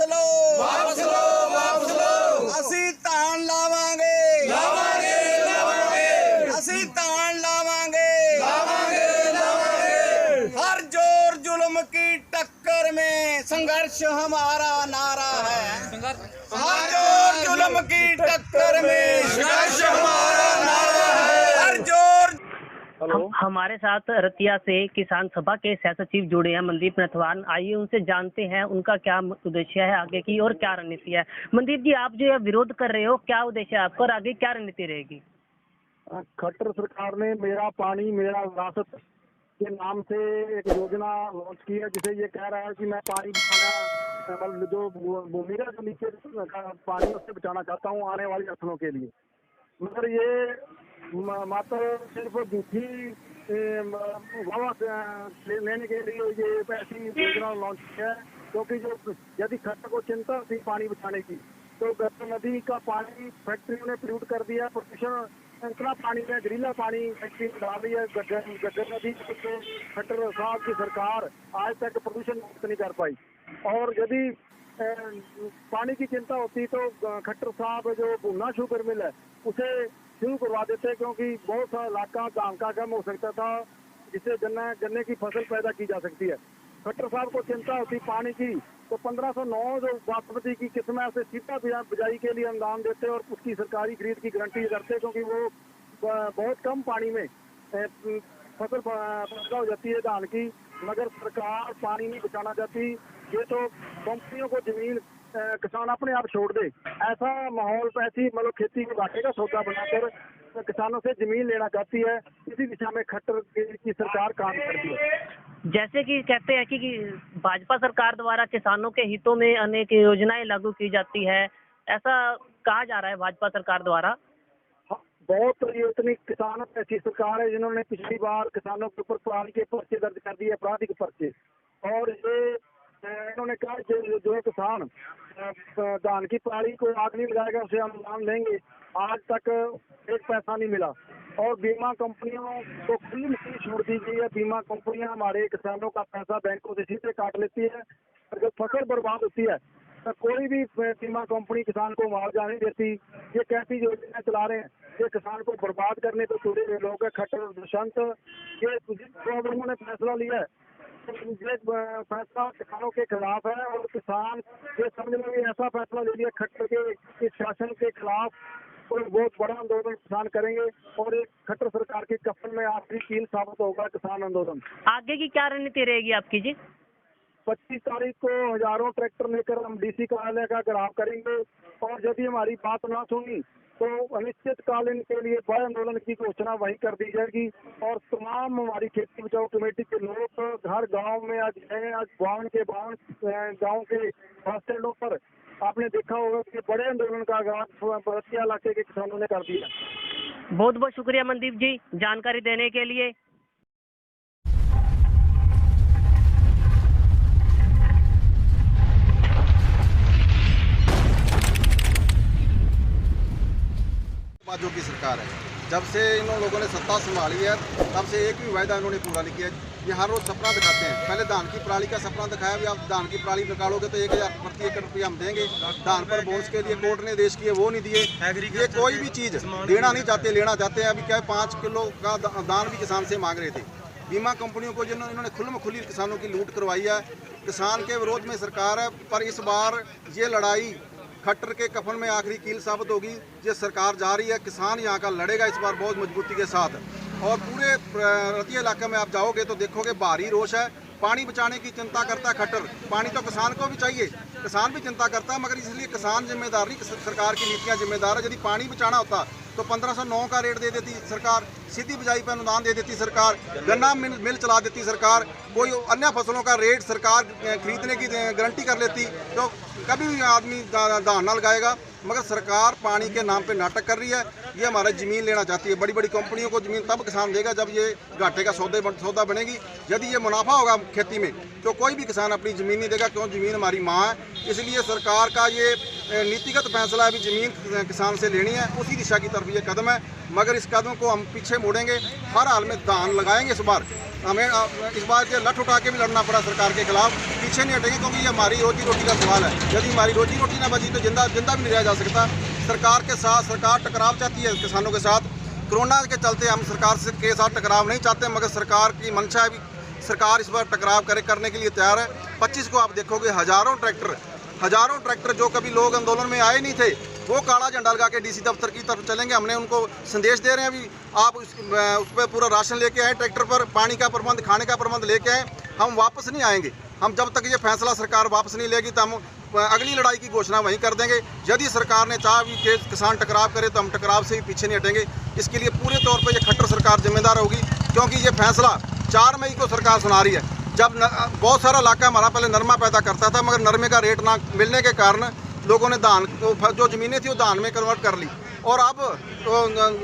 लो वापस लो वापस लो। असी धान लावांगे लावांगे लावांगे। असी धान लावांगे लावांगे लावांगे। हर जोर जुल्म की टक्कर में संघर्ष हमारा नारा है। हर जोर जुल्म की टक्कर में संघर्ष हमारा नारा है। हर जोर हमारे साथ रतिया से किसान सभा के सह सचिव जुड़े हैं मनदीप नथवान। आइए उनसे जानते हैं उनका क्या उद्देश्य है आगे की और क्या रणनीति है। मनदीप जी, आप जो विरोध कर रहे हो, क्या उद्देश्य है आपका और आगे क्या रणनीति रहेगी? खट्टर सरकार ने मेरा पानी मेरा विरासत के नाम से एक योजना लॉन्च की है, जिसे ये कह रहा है कि मैं पानी बचाना, मतलब जो भूमिगत जो नीचे पानी उससे बचाना चाहता हूँ आने वाली नस्लों के लिए। मगर ये मात्र सिर्फ झूठी लेने के लिए ये ऐसी योजना लॉन्च की है, क्योंकि जो यदि खट्टर को चिंता थी पानी बचाने की, तो गंगा नदी का पानी फैक्ट्रियों ने पोल्यूट कर दिया। प्रदूषण इतना पानी में जहरीला पानी फैक्ट्री में डाल रही है गंगा नदी। खट्टर साहब की सरकार आज तक प्रदूषण मुक्त नहीं कर पाई। और यदि पानी की चिंता होती तो खट्टर साहब जो भुन्ना शुगर मिल है उसे शुरू करवा देते, क्योंकि बहुत सा इलाका धान का कम हो सकता था, जिससे गन्ने की फसल पैदा की जा सकती है। खट्टर साहब को चिंता होती पानी की, तो 1509 जो बासमती की किस्म है उसे सीधा बिजाई के लिए अनुदान देते और उसकी सरकारी खरीद की गारंटी करते, क्योंकि वो बहुत कम पानी में फसल पैदा हो जाती है धान की। मगर सरकार पानी नहीं बचाना चाहती। ये तो कंपनियों को जमीन किसान अपने आप छोड़ दे, ऐसा माहौल ऐसी मतलब खेती के घाटे का सौदा बनाकर किसानों से जमीन लेना चाहती है। इसी दिशा में खट्टर की सरकार काम करती है। जैसे कि कहते हैं कि भाजपा सरकार द्वारा किसानों के हितों में अनेक योजनाएं लागू की जाती है, ऐसा कहा जा रहा है भाजपा सरकार द्वारा। बहुत ये इतनी किसानों ऐसी सरकार है जिन्होंने पिछली बार किसानों के ऊपर पराली के पर्चे दर्ज कर दिए, आपराधिक पर्चे। और ये इन्होंने कहा जो है किसान धान की पराली को आग नहीं लगाएगा उसे अनुदान देंगे। आज तक एक पैसा नहीं मिला। और बीमा कंपनियों को खुली मुक्ति छोड़ दी गई है। बीमा कंपनियां हमारे किसानों का पैसा बैंकों से सीधे काट लेती है। और जब फसल बर्बाद होती है तो कोई भी बीमा कंपनी किसान को मुआवजा नहीं देती। ये कैसी योजनाएं चला रहे हैं, ये किसान को बर्बाद करने को जुड़े हुए लोग हैं। खट्टर और दुष्यंत ये प्रॉब्लमों ने फैसला लिया है, ये फैसला किसानों के खिलाफ है। और किसान ये समझ में ऐसा फैसला ले लिया खट्टर के इस शासन के खिलाफ और बहुत बड़ा आंदोलन किसान करेंगे। और एक खट्टर सरकार के कफन में आखिरी कील साबित होगा किसान आंदोलन। आगे की क्या रणनीति रहेगी आपकी जी? 25 तारीख को हजारों ट्रैक्टर लेकर हम डीसी कार्यालय का घेराव करेंगे। और यदि हमारी बात ना सुनी तो अनिश्चितकालीन के लिए बड़े आंदोलन की घोषणा वहीं कर दी जाएगी। और तमाम हमारी खेती बचाओ कमेटी के लोग हर गांव में आज गाँव के बस स्टैंडों पर आपने देखा होगा कि बड़े आंदोलन का आगाज बरतिया इलाके के किसानों ने कर दिया। बहुत बहुत शुक्रिया मनदीप जी जानकारी देने के लिए। जो की सरकार है, जब से इन लोगों ने सत्ता संभाली है तब से एक भी वायदा इन्होंने पूरा नहीं किया। ये हर रोज सपना दिखाते हैं। पहले धान की पराली का सपना दिखाया भी, आप धान की पराली निकालोगे तो 1000 प्रति एकड़ रुपया हम देंगे। धान पर बोनस के लिए कोर्ट ने देश किए, वो नहीं दिए। ये कोई भी चीज़ देना नहीं चाहते, लेना चाहते हैं। अभी क्या 5 किलो का दान भी किसान से मांग रहे थे। बीमा कंपनियों को जिन्होंने इन्होंने खुली किसानों की लूट करवाई है। किसान के विरोध में सरकार है, पर इस बार ये लड़ाई खट्टर के कफन में आखिरी कील साबित होगी। ये सरकार जा रही है, किसान यहाँ का लड़ेगा इस बार बहुत मजबूती के साथ। और पूरे रतिया इलाके में आप जाओगे तो देखोगे भारी रोष है। पानी बचाने की चिंता करता है खट्टर। पानी तो किसान को भी चाहिए, किसान भी चिंता करता है, मगर इसलिए किसान जिम्मेदार नहीं, सरकार की नीतियाँ जिम्मेदार है। यदि पानी बचाना होता तो 1509 का रेट दे देती सरकार, सीधी बिजाई पर अनुदान दे देती सरकार, गन्ना मिल चला देती सरकार, कोई अन्य फसलों का रेट सरकार खरीदने की गारंटी कर लेती, तो कभी भी आदमी धान ना लगाएगा। मगर सरकार पानी के नाम पे नाटक कर रही है। ये हमारा ज़मीन लेना चाहती है। बड़ी बड़ी कंपनियों को ज़मीन तब किसान देगा जब ये घाटे का सौदा बनेगी। यदि ये मुनाफा होगा खेती में तो कोई भी किसान अपनी ज़मीन नहीं देगा, क्यों ज़मीन हमारी माँ है। इसलिए सरकार का ये नीतिगत फैसला अभी ज़मीन किसान से लेनी है, उसी दिशा की तरफ ये कदम है। मगर इस कदम को हम पीछे मोड़ेंगे, हर हाल में धान लगाएंगे। इस बार हमें इस बार ये लठ उठा के भी लड़ना पड़ा सरकार के खिलाफ कि पीछे नहीं हटेंगे, क्योंकि ये हमारी रोजी रोटी का सवाल है। यदि हमारी रोजी रोटी ना बची तो जिंदा भी नहीं रहा जा सकता। सरकार के साथ सरकार टकराव चाहती है किसानों के साथ। कोरोना के चलते हम सरकार के साथ टकराव नहीं चाहते, मगर सरकार की मंशा है भी सरकार इस बार टकराव करने के लिए तैयार है। 25 को आप देखोगे हजारों ट्रैक्टर जो कभी लोग आंदोलन में आए नहीं थे, वो काला झंडा लगा के डीसी दफ्तर की तरफ चलेंगे। हमने उनको संदेश दे रहे हैं, अभी आप उस पर पूरा राशन लेके आए, ट्रैक्टर पर पानी का प्रबंध, खाने का प्रबंध लेके आए। हम वापस नहीं आएंगे। हम जब तक ये फैसला सरकार वापस नहीं लेगी तो हम अगली लड़ाई की घोषणा वहीं कर देंगे। यदि सरकार ने चाहा भी कि किसान टकराव करे तो हम टकराव से भी पीछे नहीं हटेंगे। इसके लिए पूरे तौर पर ये खट्टर सरकार जिम्मेदार होगी, क्योंकि ये फैसला 4 मई को सरकार सुना रही है। जब बहुत सारा इलाका हमारा पहले नरमा पैदा करता था, मगर नरमे का रेट ना मिलने के कारण लोगों ने धान जो ज़मीनें थी वो धान में कन्वर्ट कर ली, और अब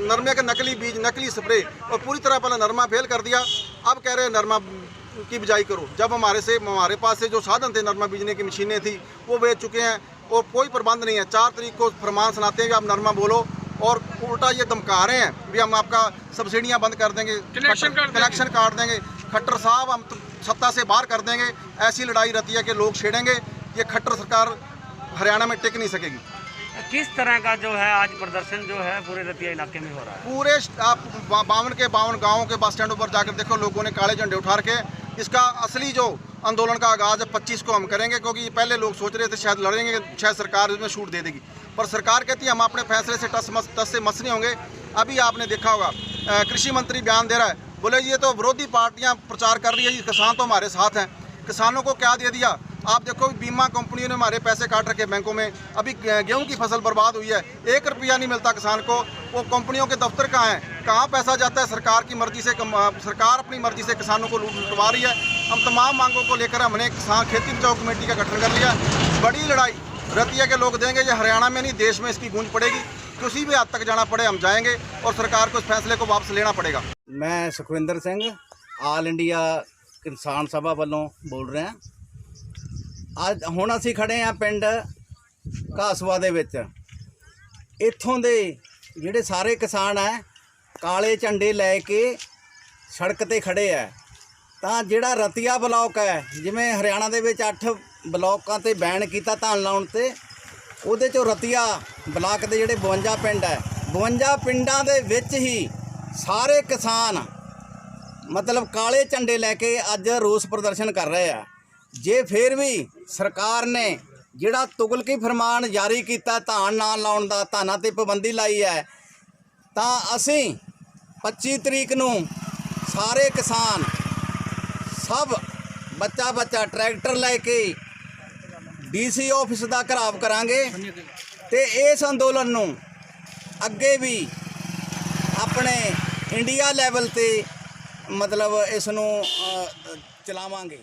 नरमे के नकली बीज, नकली स्प्रे, और पूरी तरह पहले नरमा फेल कर दिया। अब कह रहे हैं नरमा की बिजाई करो। जब हमारे पास से जो साधन थे, नरमा बीजने की मशीनें थी, वो बेच चुके हैं और कोई प्रबंध नहीं है। 4 तारीख को फरमान सुनाते हैं कि आप नरमा बोलो, और उल्टा ये धमका रहे हैं भी हम आपका सब्सिडियां बंद कर देंगे, कनेक्शन काट देंगे। खट्टर साहब हम सत्ता से बाहर कर देंगे। ऐसी लड़ाई रतिया के लोग छेड़ेंगे। ये खट्टर सरकार हरियाणा में टिक नहीं सकेगी। किस तरह का जो है आज प्रदर्शन जो है पूरे रतिया इलाके में हो रहा है? पूरे आप 52 के 52 गाँवों के बस स्टैंडों पर जाकर देखो, लोगों ने काले झंडे उठा के इसका असली जो आंदोलन का आगाज़ है 25 को हम करेंगे, क्योंकि पहले लोग सोच रहे थे शायद लड़ेंगे, शायद सरकार इसमें छूट दे देगी, पर सरकार कहती है हम अपने फैसले से टस से मस नहीं होंगे। अभी आपने देखा होगा कृषि मंत्री बयान दे रहा है, बोले ये तो विरोधी पार्टियां प्रचार कर रही है, ये किसान तो हमारे साथ हैं। किसानों को क्या दे दिया? आप देखो, बीमा कंपनियों ने हमारे पैसे काट रखे बैंकों में। अभी गेहूं की फसल बर्बाद हुई है, 1 रुपया नहीं मिलता किसान को। वो कंपनियों के दफ्तर कहाँ हैं? कहाँ पैसा जाता है? सरकार की मर्जी से, सरकार अपनी मर्जी से किसानों को लुटवा रही है। हम तमाम मांगों को लेकर हमने किसान खेती बचाओ कमेटी का गठन कर लिया। बड़ी लड़ाई रतिया के लोग देंगे। ये हरियाणा में नहीं, देश में इसकी गूंज पड़ेगी। किसी भी हद तक जाना पड़े हम जाएंगे, और सरकार को इस फैसले को वापस लेना पड़ेगा। मैं सुखविंदर सिंह आल इंडिया किसान सभा ਵੱਲੋਂ बोल रहे हैं। ਅੱਜ ਹੁਣ ਅਸੀਂ ਖੜੇ ਆ ਪਿੰਡ ਘਾਸਵਾ ਦੇ ਵਿੱਚ। ਇੱਥੋਂ ਦੇ ਜਿਹੜੇ ਸਾਰੇ ਕਿਸਾਨ ਹੈ ਕਾਲੇ ਝੰਡੇ ਲੈ ਕੇ ਸੜਕ ਤੇ ਖੜੇ ਆ। ਤਾਂ ਜਿਹੜਾ ਰਤੀਆ ਬਲਾਕ ਹੈ, ਜਿਵੇਂ ਹਰਿਆਣਾ ਦੇ ਵਿੱਚ 8 ਬਲਾਕਾਂ ਤੇ ਬੈਨ ਕੀਤਾ ਧਾਨ ਲਾਉਣ ਤੇ, ਉਹਦੇ ਚੋਂ ਰਤੀਆ ਬਲਾਕ ਦੇ ਜਿਹੜੇ 52 ਪਿੰਡ ਹੈ, 52 ਪਿੰਡਾਂ ਦੇ ਵਿੱਚ ਹੀ ਸਾਰੇ ਕਿਸਾਨ मतलब काले झंडे लैके अज रोस प्रदर्शन कर रहे हैं। जे फिर भी सरकार ने जिहड़ा तुगलकी फरमान जारी किया धान ना लाउण दा, धानां ते पाबंदी लाई है, तां असीं 25 तरीक नूं सारे किसान सब बच्चा ट्रैक्टर लैके DC ऑफिस का घराव करांगे ते इस अंदोलन नूं अगे भी अपने इंडिया लैवल ते मतलब इसनूं चलावांगे।